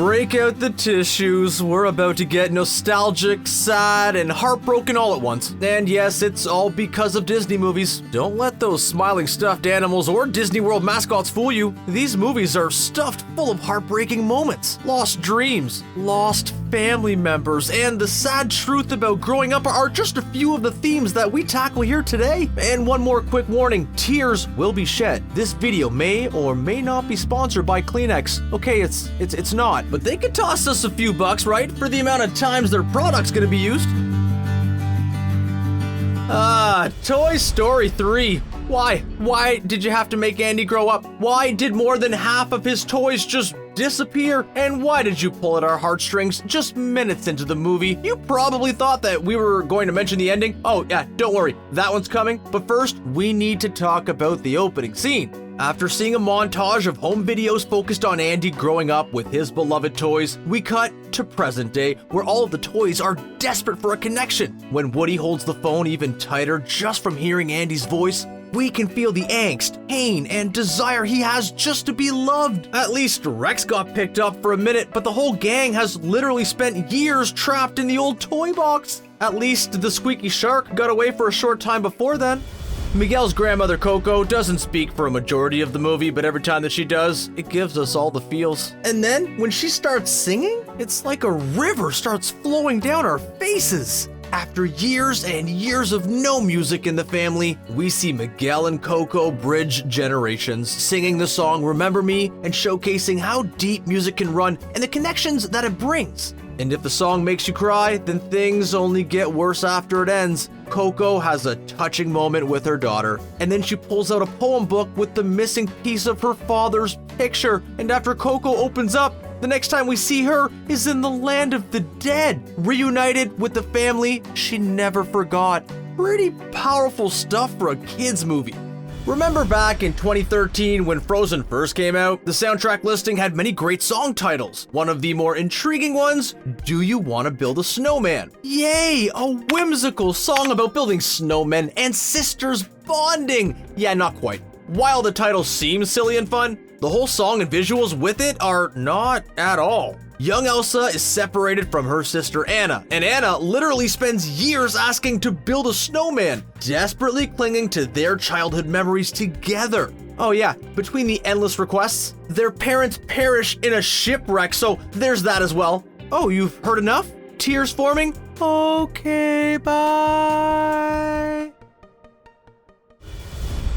Break out the tissues, we're about to get nostalgic, sad, and heartbroken all at once. And yes, it's all because of Disney movies. Don't let those smiling stuffed animals or Disney World mascots fool you. These movies are stuffed full of heartbreaking moments, lost dreams, lost family members, and the sad truth about growing up are just a few of the themes that we tackle here today. And one more quick warning, tears will be shed. This video may or may not be sponsored by Kleenex. Okay, it's not. But they could toss us a few bucks, right? For the amount of times their product's gonna be used. Toy Story 3. Why? Why did you have to make Andy grow up? Why did more than half of his toys just disappear? And why did you pull at our heartstrings just minutes into the movie? You probably thought that we were going to mention the ending. Oh yeah, don't worry, that one's coming. But first, we need to talk about the opening scene. After seeing a montage of home videos focused on Andy growing up with his beloved toys, we cut to present day where all of the toys are desperate for a connection. When Woody holds the phone even tighter just from hearing Andy's voice, we can feel the angst, pain, and desire he has just to be loved. At least Rex got picked up for a minute, but the whole gang has literally spent years trapped in the old toy box. At least the squeaky shark got away for a short time before then. Miguel's grandmother Coco doesn't speak for a majority of the movie, but every time that she does, it gives us all the feels. And then, when she starts singing, it's like a river starts flowing down our faces. After years and years of no music in the family, we see Miguel and Coco bridge generations, singing the song Remember Me and showcasing how deep music can run and the connections that it brings. And if the song makes you cry, then things only get worse after it ends. Coco has a touching moment with her daughter, and then she pulls out a poem book with the missing piece of her father's picture. And after Coco opens up, the next time we see her is in the land of the dead, reunited with the family she never forgot. Pretty powerful stuff for a kid's movie. Remember back in 2013 when Frozen first came out, the soundtrack listing had many great song titles. One of the more intriguing ones, Do You Want to Build a Snowman? Yay, a whimsical song about building snowmen and sisters bonding. Yeah, not quite. While the title seems silly and fun, the whole song and visuals with it are not at all. Young Elsa is separated from her sister Anna, and Anna literally spends years asking to build a snowman, desperately clinging to their childhood memories together. Oh yeah, between the endless requests, their parents perish in a shipwreck, so there's that as well. Oh, you've heard enough? Tears forming? Okay, bye.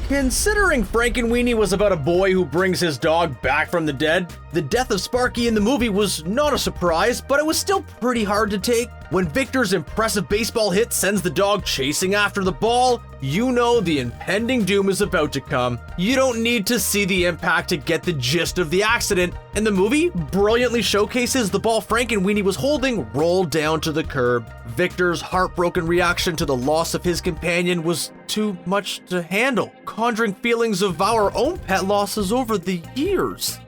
Considering Frankenweenie was about a boy who brings his dog back from the dead, the death of Sparky in the movie was not a surprise, but it was still pretty hard to take. When Victor's impressive baseball hit sends the dog chasing after the ball, you know the impending doom is about to come. You don't need to see the impact to get the gist of the accident, and the movie brilliantly showcases the ball Frankenweenie was holding rolled down to the curb. Victor's heartbroken reaction to the loss of his companion was too much to handle, conjuring feelings of our own pet losses over the years.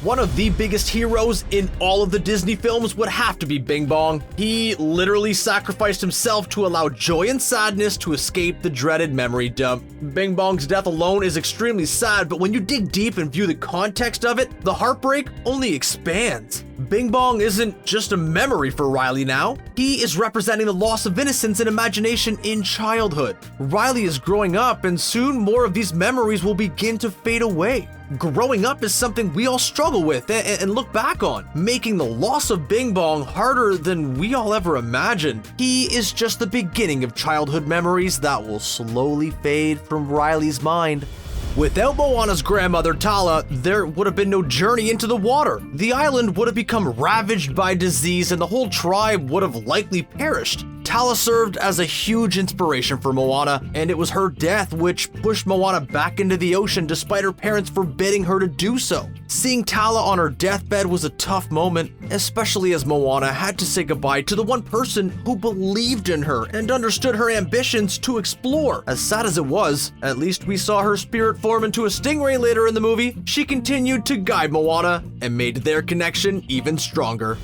One of the biggest heroes in all of the Disney films would have to be Bing Bong. He literally sacrificed himself to allow joy and sadness to escape the dreaded memory dump. Bing Bong's death alone is extremely sad, but when you dig deep and view the context of it, the heartbreak only expands. Bing Bong isn't just a memory for Riley now. He is representing the loss of innocence and imagination in childhood. Riley is growing up, and soon more of these memories will begin to fade away. Growing up is something we all struggle with and look back on, making the loss of Bing Bong harder than we all ever imagined. He is just the beginning of childhood memories that will slowly fade from Riley's mind. Without Moana's grandmother Tala, there would have been no journey into the water. The island would have become ravaged by disease and the whole tribe would have likely perished. Tala served as a huge inspiration for Moana, and it was her death which pushed Moana back into the ocean despite her parents forbidding her to do so. Seeing Tala on her deathbed was a tough moment, especially as Moana had to say goodbye to the one person who believed in her and understood her ambitions to explore. As sad as it was, at least we saw her spirit form into a stingray later in the movie. She continued to guide Moana and made their connection even stronger.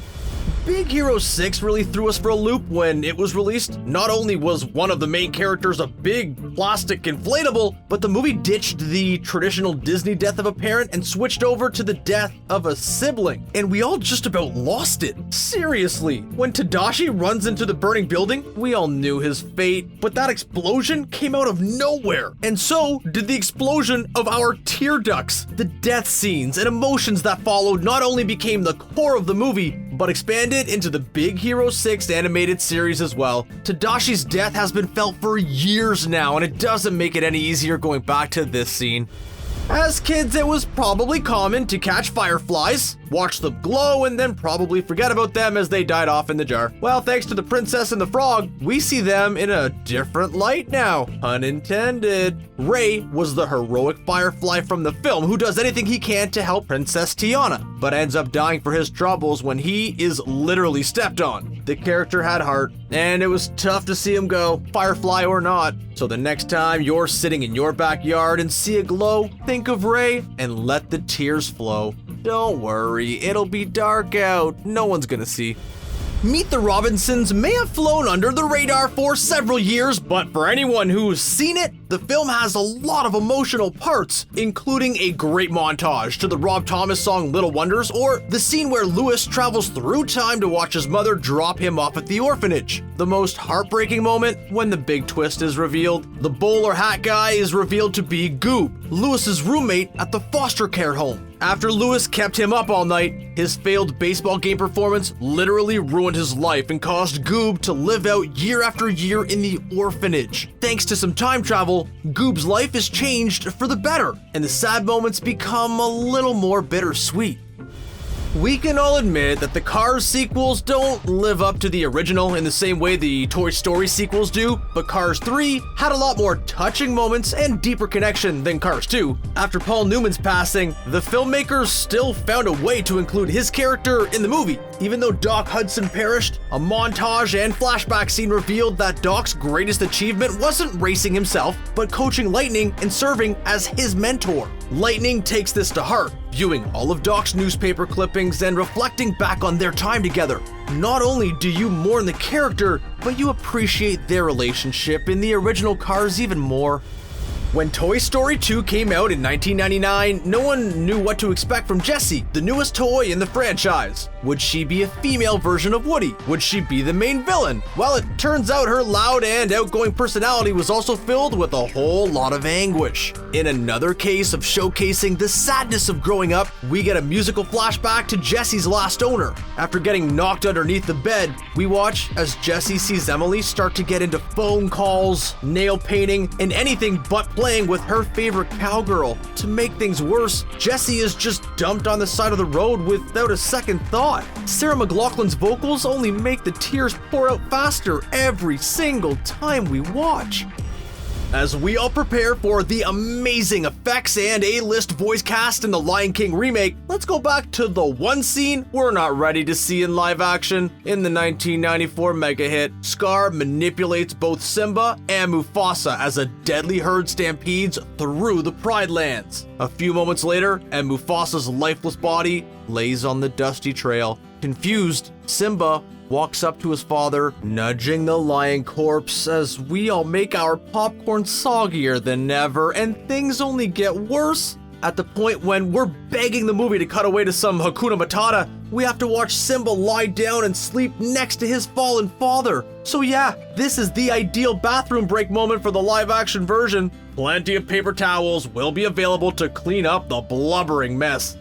Big Hero 6 really threw us for a loop when it was released. Not only was one of the main characters a big plastic inflatable, but the movie ditched the traditional Disney death of a parent and switched over to the death of a sibling. And we all just about lost it. Seriously, when Tadashi runs into the burning building, we all knew his fate, but that explosion came out of nowhere. And so did the explosion of our tear ducts. The death scenes and emotions that followed not only became the core of the movie, but expanded into the Big Hero 6 animated series as well. Tadashi's death has been felt for years now, and it doesn't make it any easier going back to this scene. As kids, it was probably common to catch fireflies, watch them glow, and then probably forget about them as they died off in the jar. Well, thanks to the Princess and the Frog, we see them in a different light now. Pun intended. Ray was the heroic firefly from the film who does anything he can to help Princess Tiana, but ends up dying for his troubles when he is literally stepped on. The character had heart, and it was tough to see him go, firefly or not. So the next time you're sitting in your backyard and see a glow, think of Ray and let the tears flow. Don't worry, it'll be dark out. No one's gonna see. Meet the Robinsons may have flown under the radar for several years, but for anyone who's seen it, the film has a lot of emotional parts, including a great montage to the Rob Thomas song Little Wonders, or the scene where Lewis travels through time to watch his mother drop him off at the orphanage. The most heartbreaking moment when the big twist is revealed. The bowler hat guy is revealed to be Goob, Lewis's roommate at the foster care home. After Lewis kept him up all night, his failed baseball game performance literally ruined his life and caused Goob to live out year after year in the orphanage. Thanks to some time travel, Goob's life is changed for the better, and the sad moments become a little more bittersweet. We can all admit that the Cars sequels don't live up to the original in the same way the Toy Story sequels do, but Cars 3 had a lot more touching moments and deeper connection than Cars 2. After Paul Newman's passing, the filmmakers still found a way to include his character in the movie. Even though Doc Hudson perished, a montage and flashback scene revealed that Doc's greatest achievement wasn't racing himself, but coaching Lightning and serving as his mentor. Lightning takes this to heart, viewing all of Doc's newspaper clippings and reflecting back on their time together. Not only do you mourn the character, but you appreciate their relationship in the original Cars even more. When Toy Story 2 came out in 1999, no one knew what to expect from Jessie, the newest toy in the franchise. Would she be a female version of Woody? Would she be the main villain? Well, it turns out her loud and outgoing personality was also filled with a whole lot of anguish. In another case of showcasing the sadness of growing up, we get a musical flashback to Jessie's last owner. After getting knocked underneath the bed, we watch as Jessie sees Emily start to get into phone calls, nail painting, and anything but playing with her favorite cowgirl. To make things worse, Jessie is just dumped on the side of the road without a second thought. Sarah McLachlan's vocals only make the tears pour out faster every single time we watch. As we all prepare for the amazing effects and A-list voice cast in the Lion King remake, let's go back to the one scene we're not ready to see in live action. In the 1994 mega hit, Scar manipulates both Simba and Mufasa as a deadly herd stampedes through the Pride Lands. A few moments later, and Mufasa's lifeless body lays on the dusty trail. Confused, Simba walks up to his father, nudging the lion corpse as we all make our popcorn soggier than ever, and things only get worse. At the point when we're begging the movie to cut away to some Hakuna Matata, we have to watch Simba lie down and sleep next to his fallen father. So yeah, this is the ideal bathroom break moment for the live-action version. Plenty of paper towels will be available to clean up the blubbering mess.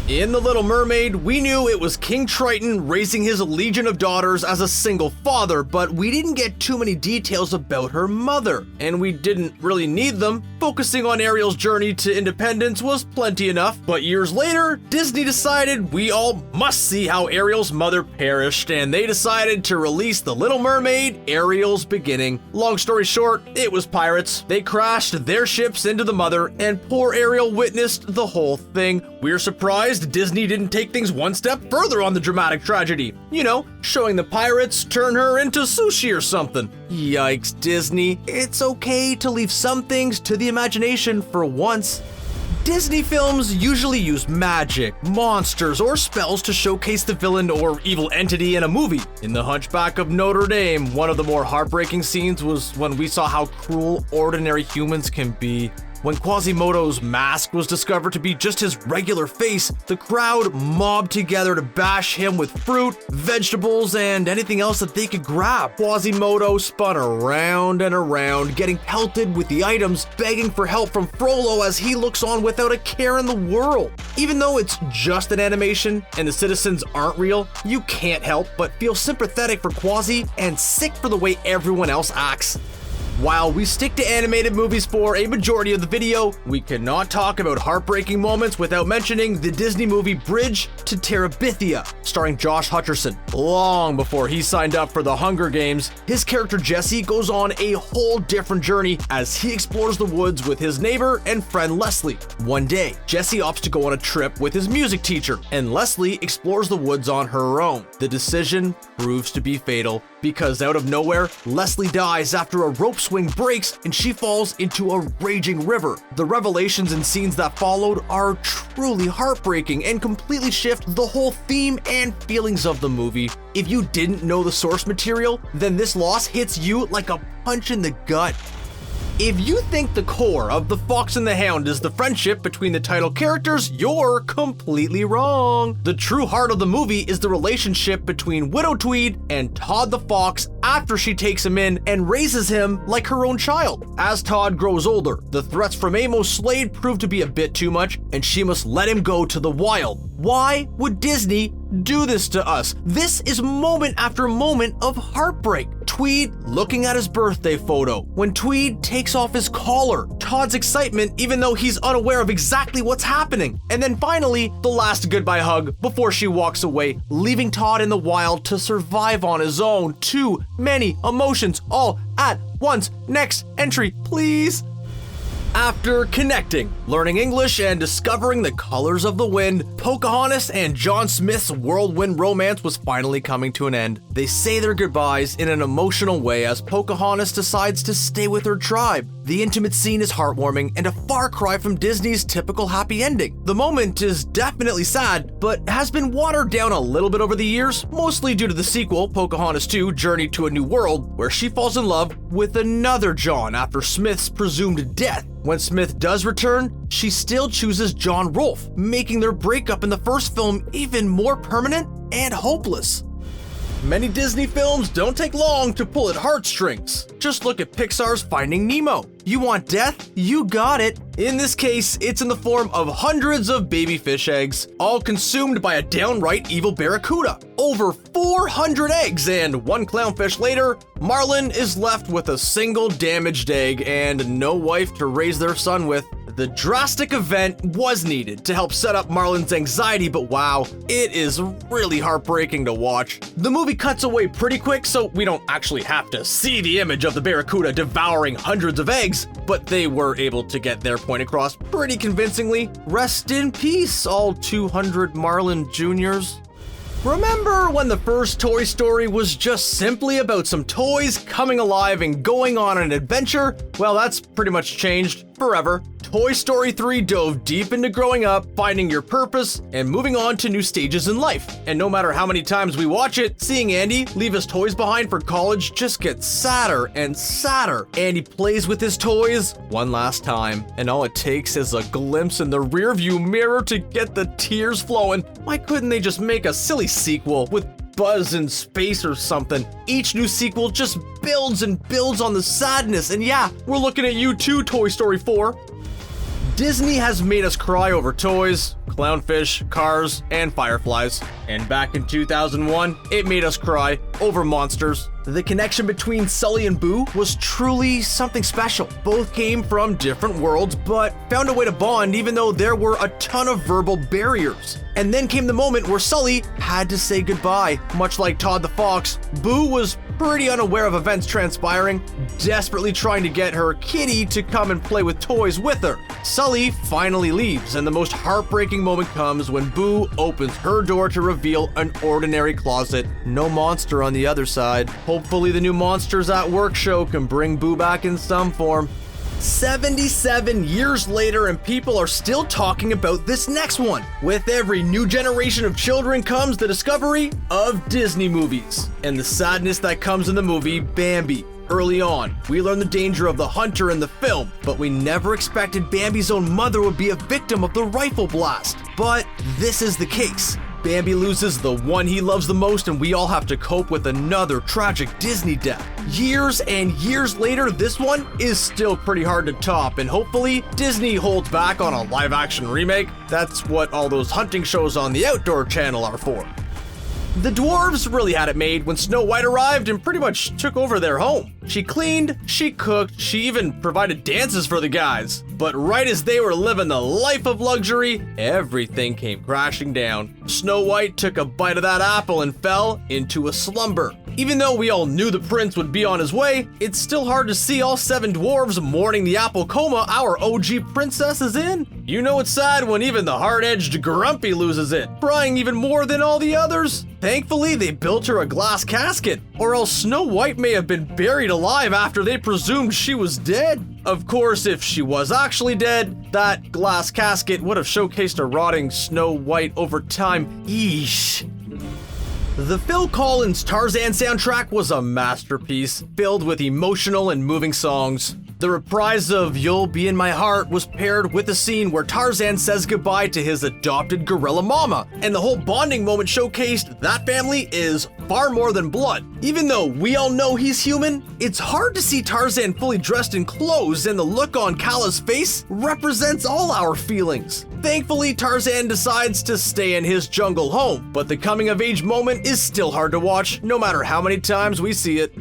In The Little Mermaid, we knew it was King Triton raising his legion of daughters as a single father, but we didn't get too many details about her mother, and we didn't really need them. Focusing on Ariel's journey to independence was plenty enough, but years later, Disney decided we all must see how Ariel's mother perished, and they decided to release The Little Mermaid, Ariel's Beginning. Long story short, it was pirates. They crashed their ships into the mother, and poor Ariel witnessed the whole thing. We're surprised Disney didn't take things one step further on the dramatic tragedy. You know, showing the pirates turn her into sushi or something. Yikes, Disney. It's okay to leave some things to the imagination for once. Disney films usually use magic, monsters, or spells to showcase the villain or evil entity in a movie. In The Hunchback of Notre Dame, one of the more heartbreaking scenes was when we saw how cruel ordinary humans can be. When Quasimodo's mask was discovered to be just his regular face, the crowd mobbed together to bash him with fruit, vegetables, and anything else that they could grab. Quasimodo spun around and around, getting pelted with the items, begging for help from Frollo as he looks on without a care in the world. Even though it's just an animation and the citizens aren't real, you can't help but feel sympathetic for Quasi and sick for the way everyone else acts. While we stick to animated movies for a majority of the video, we cannot talk about heartbreaking moments without mentioning the Disney movie Bridge to Terabithia, starring Josh Hutcherson. Long before he signed up for the Hunger Games, his character Jesse goes on a whole different journey as he explores the woods with his neighbor and friend Leslie. One day, Jesse opts to go on a trip with his music teacher, and Leslie explores the woods on her own. The decision proves to be fatal, because out of nowhere, Leslie dies after a rope swing breaks and she falls into a raging river. The revelations and scenes that followed are truly heartbreaking and completely shift the whole theme and feelings of the movie. If you didn't know the source material, then this loss hits you like a punch in the gut. If you think the core of The Fox and the Hound is the friendship between the title characters, you're completely wrong. The true heart of the movie is the relationship between Widow Tweed and Todd the Fox after she takes him in and raises him like her own child. As Todd grows older, the threats from Amos Slade prove to be a bit too much, and she must let him go to the wild. Why would Disney do this to us? This is moment after moment of heartbreak. Tweed looking at his birthday photo. When Tweed takes off his collar, Todd's excitement even though he's unaware of exactly what's happening. And then finally, the last goodbye hug before she walks away, leaving Todd in the wild to survive on his own. Too many emotions all at once. Next entry, please. After connecting, learning English, and discovering the colors of the wind, Pocahontas and John Smith's whirlwind romance was finally coming to an end. They say their goodbyes in an emotional way as Pocahontas decides to stay with her tribe. The intimate scene is heartwarming and a far cry from Disney's typical happy ending. The moment is definitely sad, but has been watered down a little bit over the years, mostly due to the sequel, Pocahontas 2: Journey to a New World, where she falls in love with another John after Smith's presumed death. When Smith does return, she still chooses John Rolfe, making their breakup in the first film even more permanent and hopeless. Many Disney films don't take long to pull at heartstrings. Just look at Pixar's Finding Nemo. You want death? You got it. In this case, it's in the form of hundreds of baby fish eggs, all consumed by a downright evil barracuda. Over 400 eggs, and one clownfish later, Marlin is left with a single damaged egg and no wife to raise their son with. The drastic event was needed to help set up Marlin's anxiety, but wow, it is really heartbreaking to watch. The movie cuts away pretty quick, so we don't actually have to see the image of the barracuda devouring hundreds of eggs, but they were able to get their point across pretty convincingly. Rest in peace, all 200 Marlin Juniors. Remember when the first Toy Story was just simply about some toys coming alive and going on an adventure? Well, that's pretty much changed forever. Toy Story 3 dove deep into growing up, finding your purpose, and moving on to new stages in life. And no matter how many times we watch it, seeing Andy leave his toys behind for college just gets sadder and sadder. Andy plays with his toys one last time, and all it takes is a glimpse in the rearview mirror to get the tears flowing. Why couldn't they just make a silly sequel with Buzz in space or something? Each new sequel just builds and builds on the sadness, and yeah, we're looking at you too, Toy Story 4. Disney has made us cry over toys, clownfish, cars, and fireflies. And back in 2001, it made us cry over monsters. The connection between Sully and Boo was truly something special. Both came from different worlds, but found a way to bond even though there were a ton of verbal barriers. And then came the moment where Sully had to say goodbye. Much like Todd the Fox, Boo was pretty unaware of events transpiring, desperately trying to get her kitty to come and play with toys with her. Sully finally leaves, and the most heartbreaking moment comes when Boo opens her door to reveal an ordinary closet. No monster on the other side. Hopefully the new Monsters at Work show can bring Boo back in some form. 77 years later and people are still talking about this next one. With every new generation of children comes the discovery of Disney movies and the sadness that comes in the movie Bambi. Early on, we learn the danger of the hunter in the film, but we never expected Bambi's own mother would be a victim of the rifle blast. But this is the case. Bambi loses the one he loves the most and we all have to cope with another tragic Disney death. Years and years later, this one is still pretty hard to top, and hopefully Disney holds back on a live-action remake. That's what all those hunting shows on the Outdoor Channel are for. The dwarves really had it made when Snow White arrived and pretty much took over their home. She cleaned, she cooked, she even provided dances for the guys. But right as they were living the life of luxury, everything came crashing down. Snow White took a bite of that apple and fell into a slumber. Even though we all knew the prince would be on his way, it's still hard to see all 7 dwarves mourning the apple coma our OG princess is in. You know it's sad when even the hard-edged Grumpy loses it, crying even more than all the others. Thankfully, they built her a glass casket, or else Snow White may have been buried alive after they presumed she was dead. Of course, if she was actually dead, that glass casket would have showcased a rotting Snow White over time. Yeesh. The Phil Collins Tarzan soundtrack was a masterpiece, filled with emotional and moving songs. The reprise of You'll Be in My Heart was paired with a scene where Tarzan says goodbye to his adopted gorilla mama, and the whole bonding moment showcased that family is far more than blood. Even though we all know he's human, it's hard to see Tarzan fully dressed in clothes, and the look on Kala's face represents all our feelings. Thankfully, Tarzan decides to stay in his jungle home, but the coming of age moment is still hard to watch, no matter how many times we see it.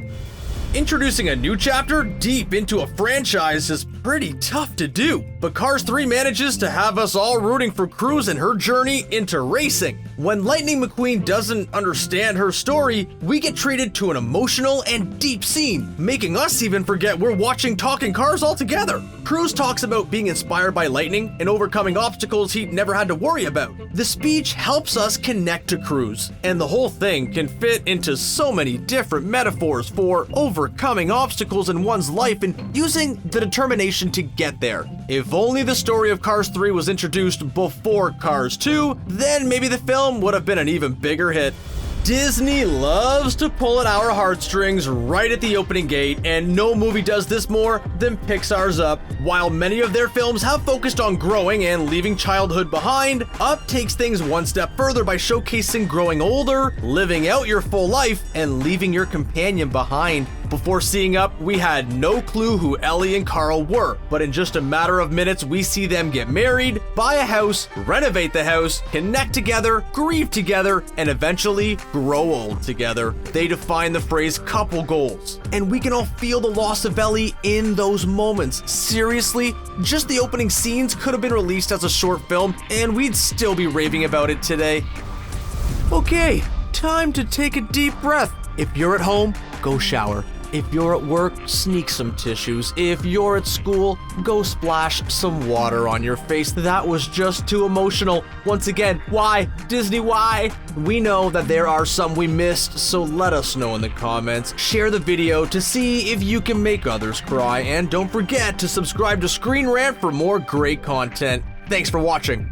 Introducing a new chapter deep into a franchise is pretty tough to do, but Cars 3 manages to have us all rooting for Cruz and her journey into racing. When Lightning McQueen doesn't understand her story, we get treated to an emotional and deep scene, making us even forget we're watching Talking Cars altogether. Cruz talks about being inspired by Lightning and overcoming obstacles he'd never had to worry about. The speech helps us connect to Cruz, and the whole thing can fit into so many different metaphors for overcoming obstacles in one's life and using the determination to get there. If only the story of Cars 3 was introduced before Cars 2, then maybe the film would have been an even bigger hit. Disney loves to pull at our heartstrings right at the opening gate, and no movie does this more than Pixar's Up. While many of their films have focused on growing and leaving childhood behind, Up takes things one step further by showcasing growing older, living out your full life, and leaving your companion behind. Before seeing Up, we had no clue who Ellie and Carl were, but in just a matter of minutes, we see them get married, buy a house, renovate the house, connect together, grieve together, and eventually grow old together. They define the phrase couple goals, and we can all feel the loss of Ellie in those moments. Seriously, just the opening scenes could have been released as a short film, and we'd still be raving about it today. Okay, time to take a deep breath. If you're at home, go shower. If you're at work, sneak some tissues. If you're at school, go splash some water on your face. That was just too emotional. Once again, why? Disney, why? We know that there are some we missed, so let us know in the comments. Share the video to see if you can make others cry, and don't forget to subscribe to ScreenRant for more great content. Thanks for watching.